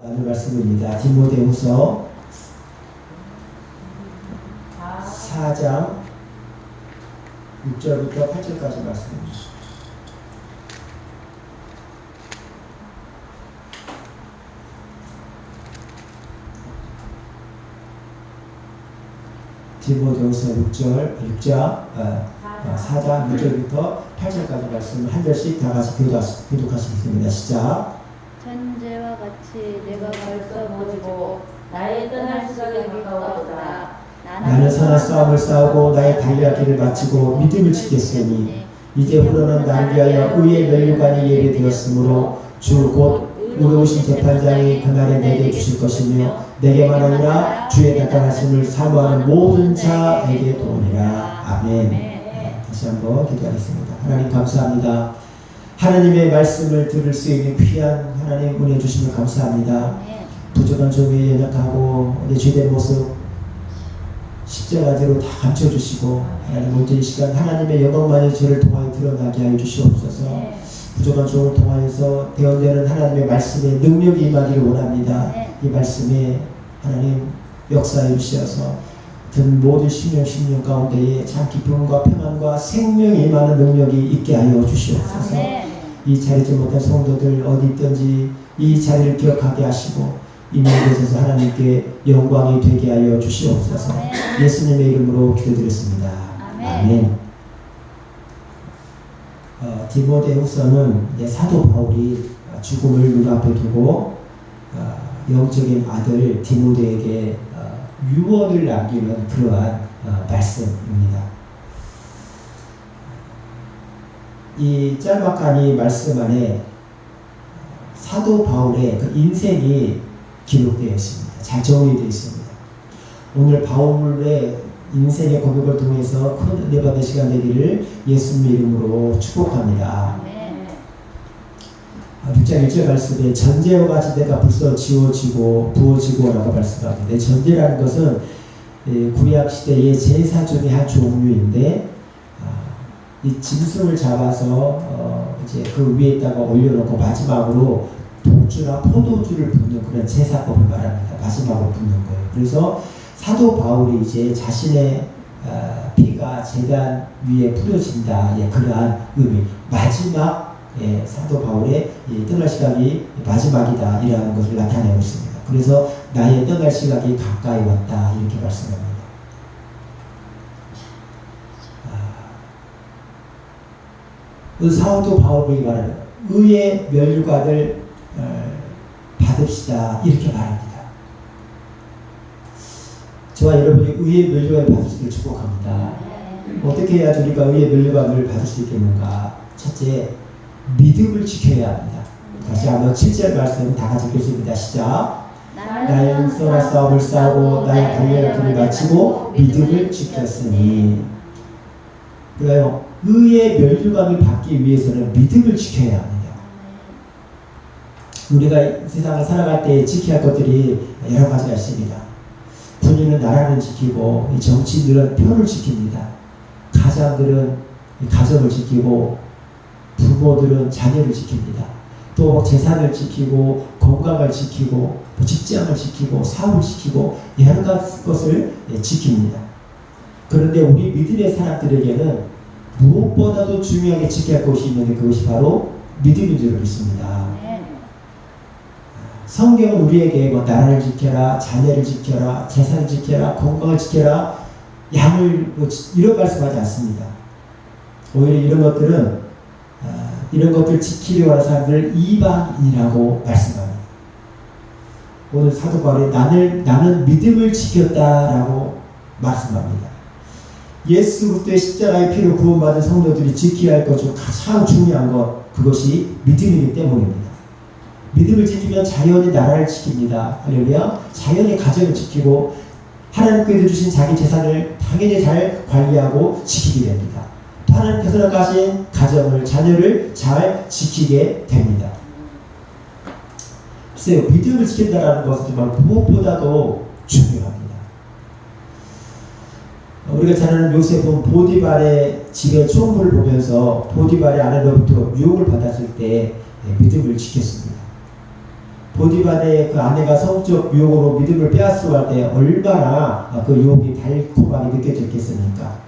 나눌 말씀입니다. 디모데후서 4장 6절부터 8절까지 말씀입니다. 디모데후서 4장 6절부터 8절까지 말씀을 한 절씩 다 같이 교독하시겠습니다. 시작. 현재와 같이 내가 벌써 모지고 나의 떠날 시각이 가까웠다. 나는 선한 싸움을 싸우고 나의 달려갈 길을 마치고 믿음을 지켰으니 이제 후로는 날 위하여 의의 면류관이 예비되었으므로 주 곧 의로우신 재판장이 그날에 내게 주실 것이며 내게만 아니라 주의 나타나심을 사모하는 모든 자에게 도우리라. 아멘. 다시 한번 기도하겠습니다. 하나님 감사합니다. 하나님의 말씀을 들을 수 있는 귀한 하나님 은혜 주심을 감사합니다. 부족한 종의 연약하고 내 죄된 모습 십자가대로 다 감춰주시고 하나님 모든 이 시간 하나님의 영광만이 저를 통하여 드러나게 하여 주시옵소서. 부족한 종을 통하여서 대언되는 하나님의 말씀에 능력이 임하기를 원합니다. 이 말씀에 하나님 역사해 주시어서 든 모든 심령 가운데에 참 기쁨과 평안과 생명이 임하는 능력이 있게 하여 주시옵소서. 이 자리지 못한 성도들 어디 있든지 이 자리를 기억하게 하시고 이 모든 하나님께 영광이 되게 하여 주시옵소서. 예수님의 이름으로 기도드렸습니다. 아멘. 디모데후서는 사도 바울이 죽음을 눈앞에 두고 영적인 아들 디모데에게 유언을 남기는 그러한 말씀입니다. 이 짤막한 이 말씀 안에 사도 바울의 그 인생이 기록되어 있습니다. 잘 정리되어 있습니다. 오늘 바울의 인생의 고백을 통해서 큰 은혜 받은 시간 되기를 예수님 이름으로 축복합니다. 6장 1절 말씀에 전제와 같이 내가 벌써 지워지고 부어지고 라고 말씀하는데 전제라는 것은 구약 시대의 제사 중의 한 종류인데 이 짐승을 잡아서 이제 그 위에다가 올려놓고 마지막으로 독주나 포도주를 붓는 그런 제사법을 말합니다. 마지막으로 붓는 거예요. 그래서 사도 바울이 이제 자신의 피가 제단 위에 뿌려진다. 그러한 의미. 마지막 사도 바울의 떠날 시각이 마지막이다. 이라는 것을 나타내고 있습니다. 그래서 나의 떠날 시각이 가까이 왔다. 이렇게 말씀합니다. 사도 바울이 말하는 의의 면류관을 받읍시다. 이렇게 말합니다. 저와 여러분이 의의 면류관을 받을 수 있기를 축복합니다. 어떻게 해야 우리가 의의 면류관을 받을 수 있겠는가? 첫째, 믿음을 지켜야 합니다. 다시 한번 7절 말씀 다 같이 읽겠습니다. 시작. 나의 선한 싸움을 싸우고 나의 달려갈 길을 마치고 믿음을 지켰으니. 그래요. 의의 면류관을 받기 위해서는 믿음을 지켜야 합니다. 우리가 세상을 살아갈 때 지켜야 할 것들이 여러 가지가 있습니다. 군인은 나라를 지키고 정치인들은 표를 지킵니다. 가장들은 가정을 지키고 부모들은 자녀를 지킵니다. 또 재산을 지키고 건강을 지키고 직장을 지키고 사업을 지키고 여러 가지 것을 지킵니다. 그런데 우리 믿음의 사람들에게는 무엇보다도 중요하게 지켜야 할 것이 있는데 그것이 바로 믿음인 줄 믿습니다. 성경은 우리에게 나라를 지켜라, 자녀를 지켜라, 재산을 지켜라, 건강을 지켜라, 양을 이런 말씀하지 않습니다. 오히려 이런 것들 지키려고 하는 사람들을 이방인이라고 말씀합니다. 오늘 사도 바울이 나는 믿음을 지켰다라고 말씀합니다. 예수 그리스도의 십자가의 피로 구원받은 성도들이 지켜야 할 것 중 가장 중요한 것, 그것이 믿음이기 때문입니다. 믿음을 지키면 자연히 나라를 지킵니다. 할렐루야. 자연히 가정을 지키고 하나님께서 주신 자기 재산을 당연히 잘 관리하고 지키게 됩니다. 또 하나님께서 허락하신 가정을, 자녀를 잘 지키게 됩니다. 글쎄요, 믿음을 지킨다는 것은 정말 무엇보다도 중요합니다. 우리가 잘 아는 요셉은 보디발의 집의 총무를 보면서 보디발의 아내로부터 유혹을 받았을 때 믿음을 지켰습니다. 보디발의 그 아내가 성적 유혹으로 믿음을 빼앗으려 할 때 얼마나 그 유혹이 달콤하게 느껴졌겠습니까?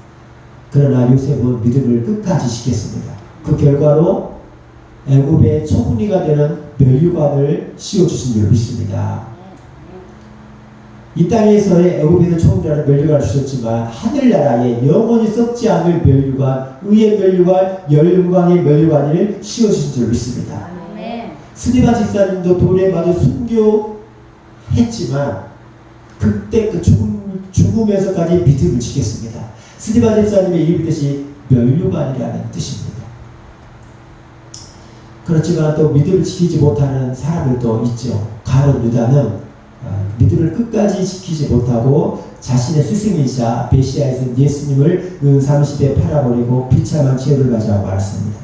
그러나 요셉은 믿음을 끝까지 지켰습니다. 그 결과로 애굽의 총리가 되는 면류관을 씌워주신 줄 믿습니다. 이 땅에서의 애굽에서 총리라는 면류관을 주셨지만 하늘나라에 영원히 썩지 않을 면류관, 의의 면류관, 영광의 면류관을 씌워주신 줄 믿습니다. 스데반 집사님도 돌에 맞아 순교했지만 그때 그 죽으면서까지 믿음을 지켰습니다. 스데반 집사님의 이름 뜻이 면류관이라는 뜻입니다. 그렇지만 또 믿음을 지키지 못하는 사람들도 있죠. 가룟 유다는 믿음을 끝까지 지키지 못하고 자신의 스승이자 메시아이신 예수님을 은 30에 팔아버리고 비참한 죄를 가져가고 말았습니다.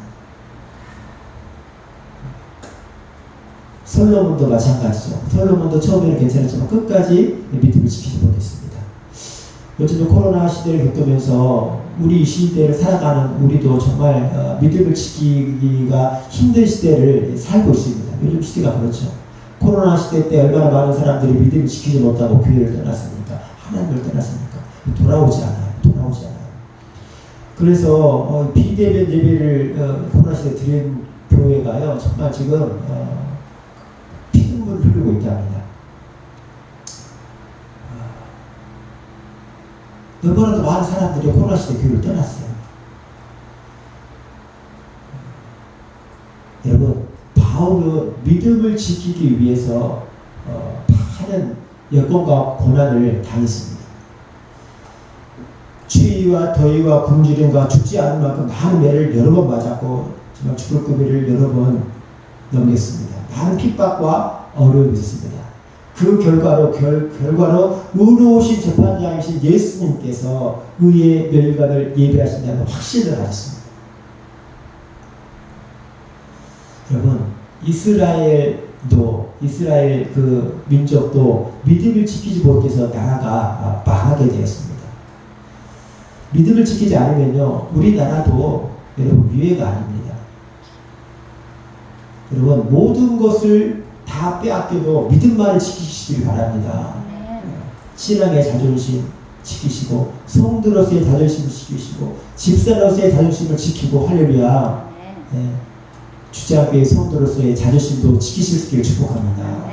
솔로몬도 마찬가지죠. 솔로몬도 처음에는 괜찮았지만 끝까지 믿음을 지키지 못했습니다. 요즘 코로나 시대를 겪으면서 우리 시대를 살아가는 우리도 정말 믿음을 지키기가 힘든 시대를 살고 있습니다. 요즘 시대가 그렇죠. 코로나 시대 때 얼마나 많은 사람들이 믿음을 지키지 못하고 교회를 떠났습니까? 하나님을 떠났습니까? 돌아오지 않아요. 그래서 비대면 예배를 코로나 시대에 드린 교회가요. 정말 지금 피눈물을 흘리고 있답니다. 너무나도 많은 사람들이 코로나 시대 교회를 떠났어요. 여러분, 바울은 믿음을 지키기 위해서 많은 여건과 고난을 당했습니다. 추위와 더위와 굶주림과 죽지 않을 만큼 많은 매를 여러 번 맞았고 정말 죽을 고비를 여러 번 넘겼습니다. 많은 핍박과 어려움이 있었습니다. 그 결과로 의로우신 재판장이신 예수님께서 의의 면류관을 예비하신다는 확신을 가졌습니다. 여러분, 이스라엘 그 민족도 믿음을 지키지 못해서 나라가 망하게 되었습니다. 믿음을 지키지 않으면요, 우리나라도 여러분 위해가 아닙니다. 여러분, 모든 것을 다 빼앗겨도 믿음만을 지키시길 바랍니다. 신앙의 자존심 지키시고, 성도로서의 자존심을 지키시고, 집사로서의 자존심을 지키고, 할렐루야. 네. 주장교회 성도로서의 자존심도 지키실 수 있기를 축복합니다.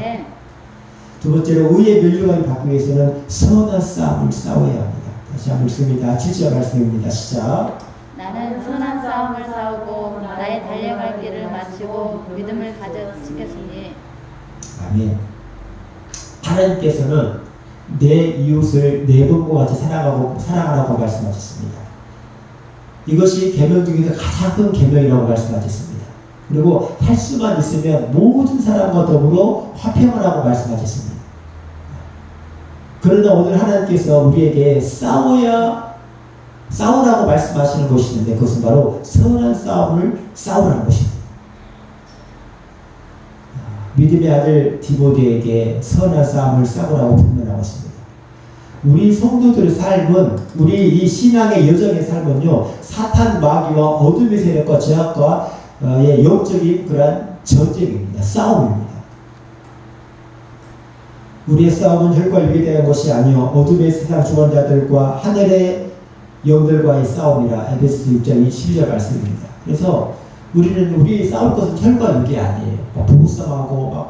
두 번째로 의의 면류관을 받기 위해서는 선한 싸움을 싸워야 합니다. 다시 한번 읽습니다. 7절 말씀입니다. 시작. 나는 선한 싸움을 싸우고 나의 달려갈 길을 마치고 믿음을 가져 지켰으니. 아멘. 하나님께서는 내 이웃을 내 몸과 같이 사랑하라고 말씀하셨습니다. 이것이 계명 중에서 가장 큰 계명이라고 말씀하셨습니다. 그리고 할 수만 있으면 모든 사람과 더불어 화평하라고 말씀하셨습니다. 그러나 오늘 하나님께서 우리에게 싸우라고 말씀하시는 것이 있는데 그것은 바로 선한 싸움을 싸우라는 것입니다. 믿음의 아들 디모데에게 선한 싸움을 싸우라고 분명하고 있습니다. 우리 성도들의 삶은, 우리 이 신앙의 여정의 삶은요, 사탄 마귀와 어둠의 세력과 제약과 영적인 그러한 전쟁입니다. 싸움입니다. 우리의 싸움은 혈과 육에 대한 것이 아니요 어둠의 세상 주관자들과 하늘의 영들과의 싸움이라 에베소서 6장 12절 말씀입니다. 그래서 우리 싸울 것은 혈과 육이 아니에요. 부부 싸움하고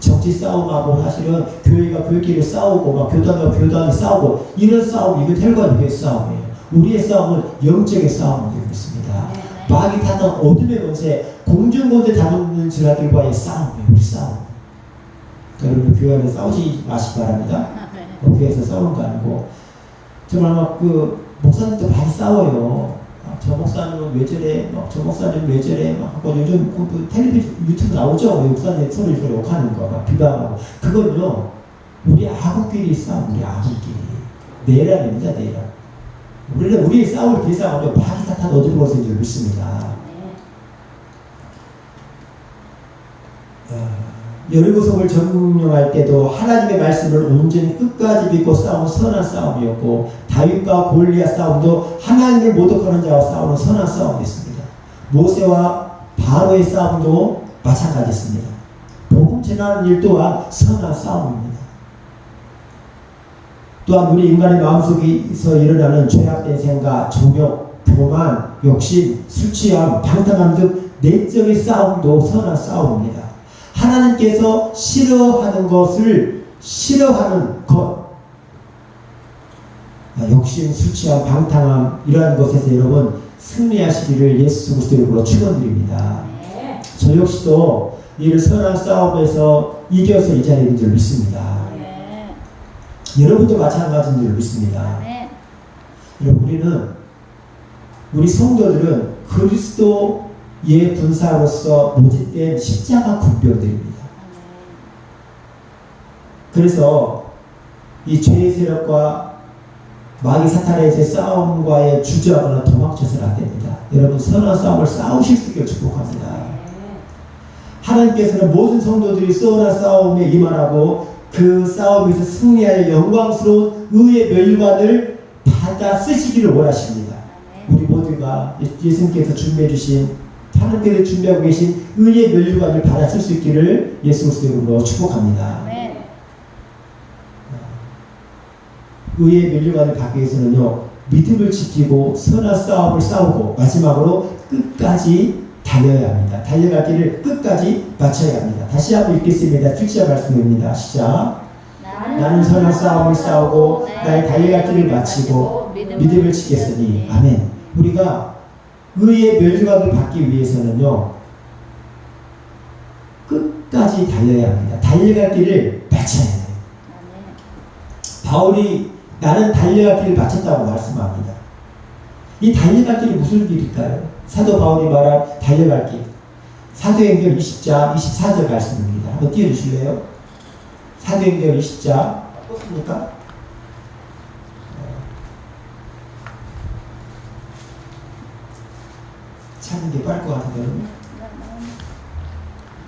정치 싸움하고 사실은 교회가 교회끼리 싸우고 교단과 교단이 싸우고 이런 싸움, 이건 혈과 육의 싸움이에요. 우리의 싸움은 영적의 싸움이 되고 있습니다. 마귀 타던 어둠의 권세, 공중권세 잡는 자들과의 싸움이에요. 우리 싸움. 여러분 교회 안에 싸우지 마시기 바랍니다. 교회에서 싸우는 거 아니고 정말 목사님도 많이 싸워요. 저 목사님은 왜 저래? 저 목사님 왜 저래? 요즘 텔레비전 유튜브 나오죠? 목사님 서로 이렇게 욕하는 거, 비방하고. 그건요, 우리 아구끼리 싸움, 우리 아구끼리. 내란입니다, 내란. 우리의 싸울 대상은요, 마귀 사탄 어둠의 권세인 줄 믿습니다. 여리고성을 점령할 때도 하나님의 말씀을 온전히 끝까지 믿고 싸우는 선한 싸움이었고, 다윗과 골리앗 싸움도 하나님을 모독하는 자와 싸우는 선한 싸움이었습니다. 모세와 바로의 싸움도 마찬가지였습니다. 복음 전하는 일 또한 선한 싸움입니다. 또한 우리 인간의 마음속에서 일어나는 죄악된 생각, 정욕, 교만, 욕심, 술 취함, 방탕함 등 내적의 싸움도 선한 싸움입니다. 하나님께서 싫어하는 것을 싫어하는 것, 욕심, 술 취함, 방탕함 이러한 것에서 여러분 승리하시기를 예수 그리스도의 이름으로 축원드립니다. 저 역시도 이 선한 싸움에서 이겨서 이 자리에 있는 줄 믿습니다. 여러분도 마찬가지인 줄 믿습니다. 여러분, 우리 성도들은 그리스도의 분사로서 모집된 십자가 군병들입니다. 그래서 이 죄의 세력과 마귀 사탄의 싸움과의 주저하거나 도망쳐서는 안 됩니다. 여러분, 선한 싸움을 싸우실 수 있기를 축복합니다. 하나님께서는 모든 성도들이 선한 싸움에 임하라고 그 싸움에서 승리하여 영광스러운 의의 멸관을 받아 쓰시기를 원하십니다. 우리 모두가 예수님께서 준비해 주신, 하나님께서 준비하고 계신 의의 멸관을 받아 쓸 수 있기를 예수 그리스도의 이름으로 축복합니다. 의의 멸관을 받기 위해서는요, 믿음을 지키고 선한 싸움을 싸우고 마지막으로 끝까지 달려야 합니다. 달려갈 길을 끝까지 마쳐야 합니다. 다시 한번 읽겠습니다. 7절 말씀입니다. 시작. 나는 선한 싸움을 싸우고 나의 달려갈 길을 마치고 믿음을 지켰으니. 아멘. 우리가 의의 멸관을 받기 위해서는요, 끝까지 달려야 합니다. 달려갈 길을 마쳐야 돼요. 바울이 나는 달려갈 길을 마쳤다고 말씀합니다. 이 달려갈 길이 무슨 길일까요? 사도 바울이 말한 달려갈 길. 사도행전 20장 24절 말씀입니다. 한번 띄워주실래요? 사도행전 20장 떴습니까? 찾는 게 빠를 것 같은데.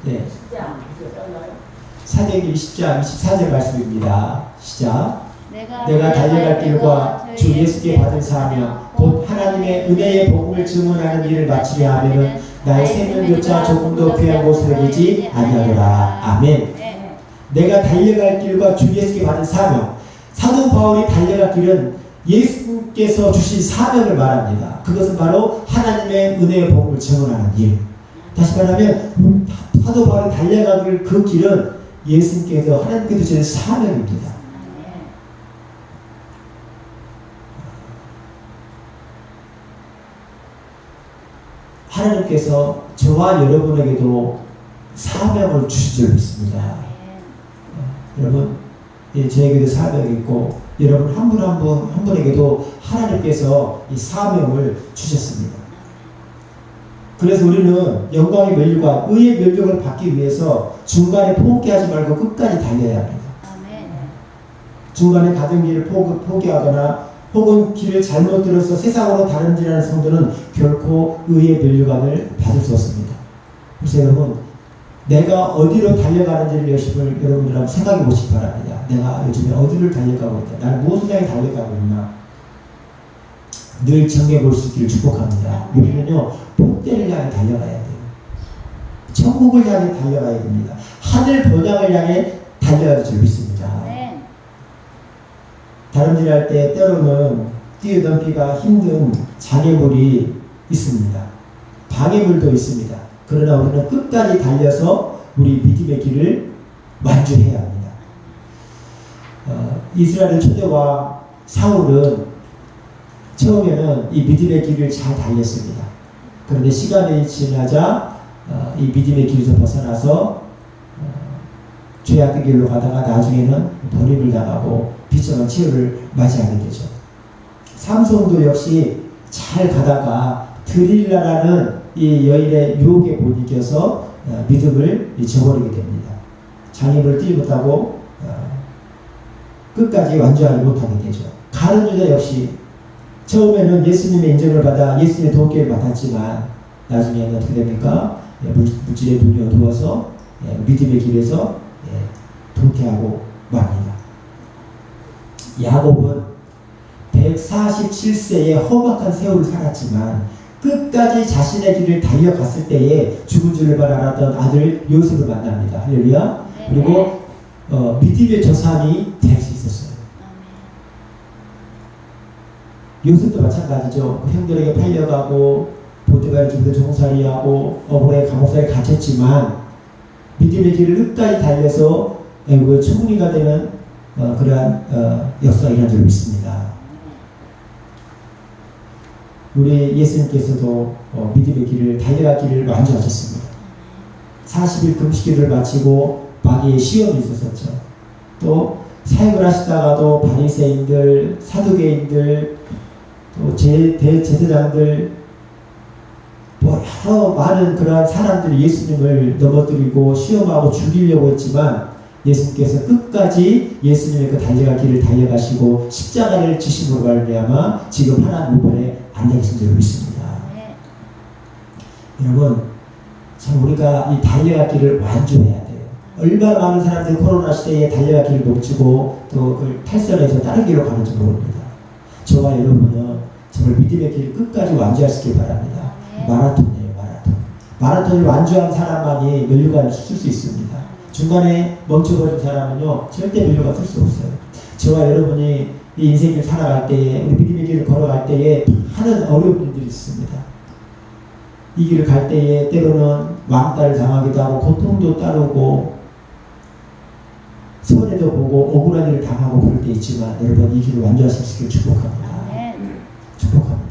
네. 사도행전 20장 24절 말씀입니다. 시작. 내가 달려갈 길과 주 예수께 받은 사명 곧 하나님의 은혜의 복음을 증언하는 일을 마치려 하면은 나의 생명조차 조금도 귀한 곳으로 되지 아니하노라. 아멘. 내가 달려갈 길과 주 예수께 받은 사명. 사도 바울이 달려갈 길은 예수께서 주신 사명을 말합니다. 그것은 바로 하나님의 은혜의 복음을 증언하는 일. 다시 말하면 사도 바울이 달려갈 그 길은 예수께서 하나님께서 주신 사명입니다. 하나님께서 저와 여러분에게도 사명을 주신 줄 믿습니다. 여러분, 저에게도 사명이 있고 여러분 한 분 한 분에게도 하나님께서 이 사명을 주셨습니다. 그래서 우리는 영광의 멸류관, 의의 멸류관을 받기 위해서 중간에 포기하지 말고 끝까지 달려야 합니다. 중간에 가던 길을 포기하거나 혹은 길을 잘못 들어서 세상으로 다른지라는 성도는 결코 의의 멸류관을 받을 수 없습니다. 그래서 여러분, 내가 어디로 달려가는지를 여러분들 한번 생각해 보시기 바랍니다. 내가 요즘에 어디를 달려가고 있다. 나는 무엇을 향해 달려가고 있나. 늘 정해 볼 수 있기를 축복합니다. 우리는요, 복대를 향해 달려가야 돼요. 천국을 향해 달려가야 됩니다. 하늘 번영을 향해 달려야 될 줄 믿습니다. 다름질 할 때 때로는 뛰어넘기가 힘든 장애물이 있습니다. 방해물도 있습니다. 그러나 우리는 끝까지 달려서 우리 믿음의 길을 완주해야 합니다. 이스라엘 초대왕 사울은 처음에는 이 믿음의 길을 잘 달렸습니다. 그런데 시간이 지나자 이 믿음의 길에서 벗어나서 죄악의 길로 가다가 나중에는 버림을 당하고 비참한 치유를 맞이하게 되죠. 삼손도 역시 잘 가다가 드릴라라는 이 여인의 유혹에 못 이겨서 믿음을 저버리게 됩니다. 장애물을 뛰지 못하고 끝까지 완주하지 못하게 되죠. 가룟 유다 역시 처음에는 예수님의 인정을 받아 예수님의 도움을 받았지만 나중에는 어떻게 됩니까? 물질의 돈이 어두워서 믿음의 길에서 도태하고 맙니다. 야곱은 147세의 험악한 세월을 살았지만 끝까지 자신의 길을 달려갔을 때에 죽은 줄을 알았던 아들 요셉을 만납니다. 할렐루야. 그리고 믿음의 조상이 될 수 있었어요. 요셉도 마찬가지죠. 형들에게 팔려가고 보디발 집에서 종살이하고 어부의 감옥사에 갇혔지만 믿음의 길을 끝까지 달려서 애국의 총리가 되는 그러한 역사가 일어난 줄 믿습니다. 우리 예수님께서도 믿음의 길을 달려가기를 완주하셨습니다. 40일 금식기를 마치고 마귀의 시험이 있었었죠. 또 사역을 하시다가도 바리새인들, 사두개인들, 또 대제사장들, 뭐 여러 많은 그러한 사람들이 예수님을 넘어뜨리고 시험하고 죽이려고 했지만 예수님께서 끝까지 예수님의 그 달려갈 길을 달려가시고 십자가를 지심으로 말미암아 지금 하나님 우편에 앉아 계신 줄 믿습니다. 여러분, 참 우리가 이 달려갈 길을 완주해야 돼요. 얼마나 많은 사람들이 코로나 시대에 달려갈 길을 놓치고 또 그걸 탈선해서 다른 길로 가는지 모릅니다. 저와 여러분은 정말 믿음의 길을 끝까지 완주하시길 바랍니다. 마라톤이에요, 마라톤. 마라톤을 완주한 사람만이 면류관을 쓸 수 있습니다. 중간에 멈춰버린 사람은요, 절대 면류관 쓸 수 없어요. 저와 여러분이 이 인생을 살아갈 때에, 우리 믿음의 길을 걸어갈 때에 많은 어려운 일들이 있습니다. 이 길을 갈 때에 때로는 왕따를 당하기도 하고, 고통도 따르고, 손해도 보고, 억울한 일을 당하고 그럴 때 있지만, 여러분, 이 길을 완주하실 수 있기를 축복합니다. 축복합니다.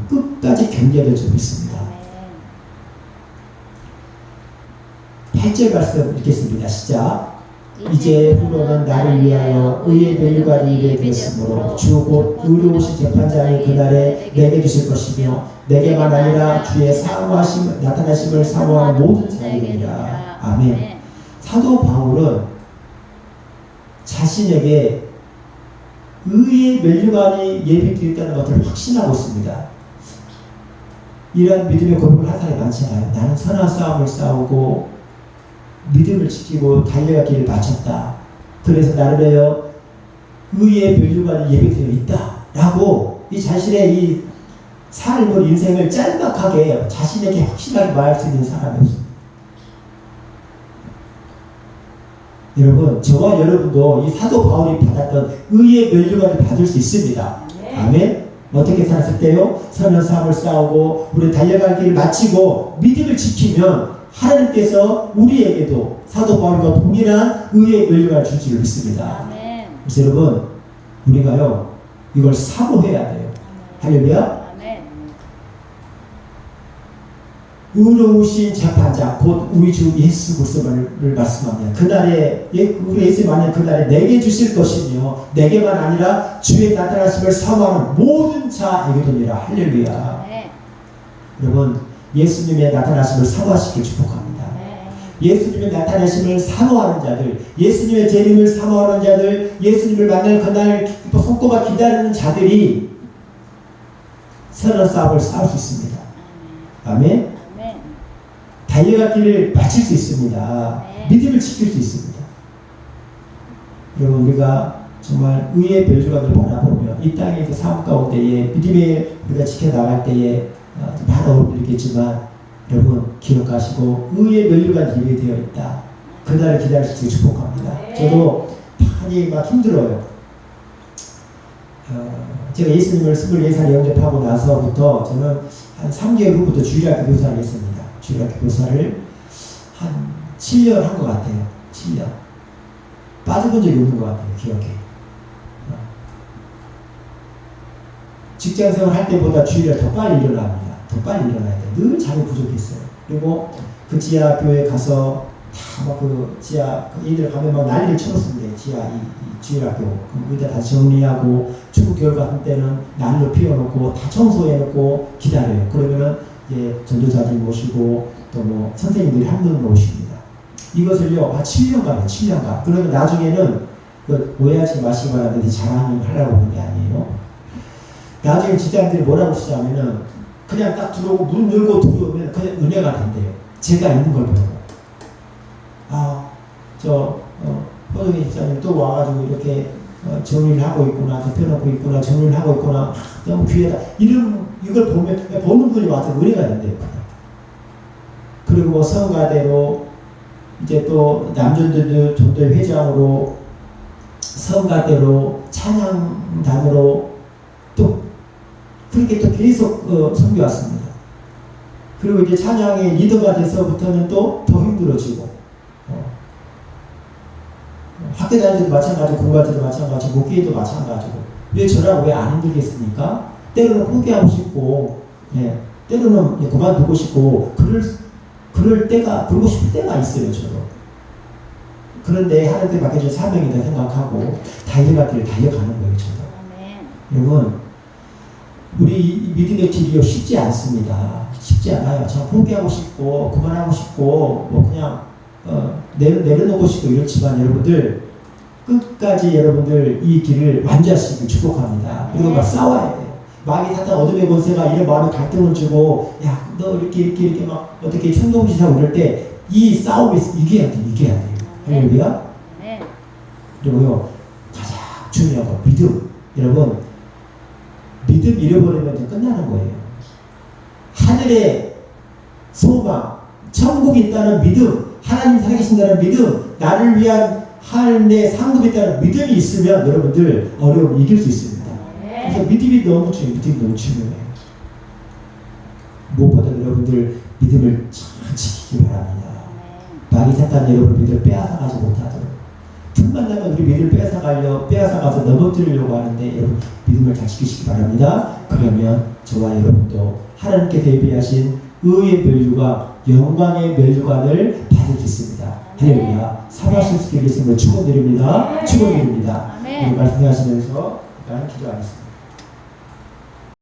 끝까지 견뎌낼 줄 믿습니다. 8절 말씀 읽겠습니다. 시작. 이제 후로는 나를 위하여 의의 면류관이 이래 되었으므로 주 곧 의로우신 재판장이 그날에 내게 주실 것이며 내게만 아니라 주의 사모하심 나타나심을 사모하는 모든 자에게니라. 아멘. 사도 바울은 자신에게 의의 면류관이 예비되어 있다는 것을 확신하고 있습니다. 이런 믿음의 고백을 한 사람이 많지 않아요. 나는 선한 싸움을 싸우고 믿음을 지키고 달려갈 길을 마쳤다. 그래서 나를 위하여 의의 면류관이 예비되어 있다. 라고 이 자신의 이 삶을, 인생을 짤막하게 자신에게 확실하게 말할 수 있는 사람이 없습니다. 여러분, 저와 여러분도 이 사도 바울이 받았던 의의 면류관을 받을 수 있습니다. 아멘. 어떻게 살았을 때요? 선한 싸움을 싸우고 우리 달려갈 길을 마치고 믿음을 지키면 하나님께서 우리에게도 사도 바울과 동일한 의의 면류관을 줄 줄 믿습니다. 아멘. 그래서 여러분, 우리가요 이걸 사모해야 돼요. 할렐루야. 의로우신 재판장 곧 우리 주 예수 그리스도를 말씀합니다. 그날에 우리 예수님 안에 그날에 내게 주실 것이며 내게만 아니라 주의 나타나심을 사모하는 모든 자에게도니라. 할렐루야. 네. 여러분, 예수님의 나타나심을 사모하시길 축복합니다. 네. 예수님의 나타나심을 사모하는 자들, 예수님의 재림을 사모하는 자들, 예수님을 만날 그날 손꼽아 기다리는 자들이 선한 싸움을 싸울 수 있습니다. 아멘. 달려갈 길을 마칠 수 있습니다. 네. 믿음을 지킬 수 있습니다. 여러분, 우리가 정말 의의 면류관을 바라보며 이 땅의 삶 가운데에 믿음의 우리가 지켜나갈 때에 많은 어려움이 있겠지만 여러분 기억하시고 의의 면류관이 예비되어 있다. 그날을 기다릴 수 있게 축복합니다. 네. 저도 많이 막 힘들어요. 제가 예수님을 24살에 영접하고 나서부터 저는 한 3개월 후부터 주일학교 교사를 했습니다. 주일학교 교사를 한 7년 한 것 같아요. 7년. 빠져본 적이 없는 것 같아요. 기억에. 직장생활 할 때보다 주일에 더 빨리 일어납니다. 더 빨리 일어나야 돼요. 늘 잠이 부족했어요. 그리고 그 지하교회 가서 다 막 그 지하 애들 가면 막 난리를 쳐놓습니다. 지하 이 주일학교 거기다 다 정리하고 축구 겨울 같은 때는 난로 피워놓고 다 청소해놓고 기다려요. 그러면은 이제 전도사들 모시고 또 뭐 선생님들이 한 분 모십니다. 이것을요 7년간 7년간. 그러면 나중에는 오해하지 마시기 바랍니다. 자랑을 하려고 하는 게 아니에요. 나중에 집사님들이 뭐라고 쓰자면은 그냥 딱 들어오고 문 열고 들어오면 그냥 은혜가 된대요. 제가 있는 걸 보고. 호동이 집사님 또 와가지고 이렇게 정리를 하고 있구나, 덮여놓고 있구나, 정리를 하고 있구나, 너무 귀하다. 이걸 보는 분이 와서 은혜가 된대요. 그리고 뭐 성가대로 이제 또 남전도 전도회 회장으로 성가대로 찬양단으로 또 그렇게 또 계속 섬겨왔습니다. 그리고 이제 찬양의 리더가 돼서부터는 또 더 힘들어지고 학교 다닐 때도 마찬가지고 공부할 때도 마찬가지고 목회도 마찬가지고 왜 저라고 왜 안 힘들겠습니까? 때로는 포기하고 싶고 때로는 그만두고 싶고 그러고 싶을 때가 있어요. 저도. 그런데 하나님께 맡겨준 사명이다 생각하고 달려갈 길을 달려가는 거예요. 저도. 여러분 우리 믿음의 길이 쉽지 않습니다. 쉽지 않아요. 참 포기하고 싶고 그만하고 싶고 뭐 그냥 내려놓고 싶고 이렇지만 여러분들 끝까지 여러분들 이 길을 완주하시길 축복합니다. 그리고 막 싸워야 돼요. 마귀 사탄 어둠의 권세가 이런 마음에 갈등을 주고 야 너 이렇게 막 어떻게 충동지사고 이럴 때 이 싸움에서 이겨야 돼요. 할렐루야. 그리고요 가장 중요한 거 믿음. 여러분 믿음 잃어버리면 이제 끝나는 거예요. 하늘의 소망, 천국이 있다는 믿음, 하나님 살아계신다는 믿음, 나를 위한 하늘의 상급이 있다는 믿음이 있으면 여러분들 어려움을 이길 수 있습니다. 그래서 믿음이 너무 중요해요. 무엇보다 여러분들 믿음을 잘 지키기 바랍니다. 마귀 사탄 여러분 믿음을 빼앗아가지 못하도록. 틈만 나면 우리 믿음을 빼앗아가서 넘어뜨리려고 하는데 여러분 믿음을 잘 지키시기 바랍니다. 그러면 저와 여러분도 하나님께서 예비하신 의의 멸류관, 영광의 멸류관을 받을 수 있습니다. 할렐루야. 사랑하실 수 있게 계신 걸 축원드립니다. 축원드립니다. 오늘 말씀하시면서 기도하겠습니다.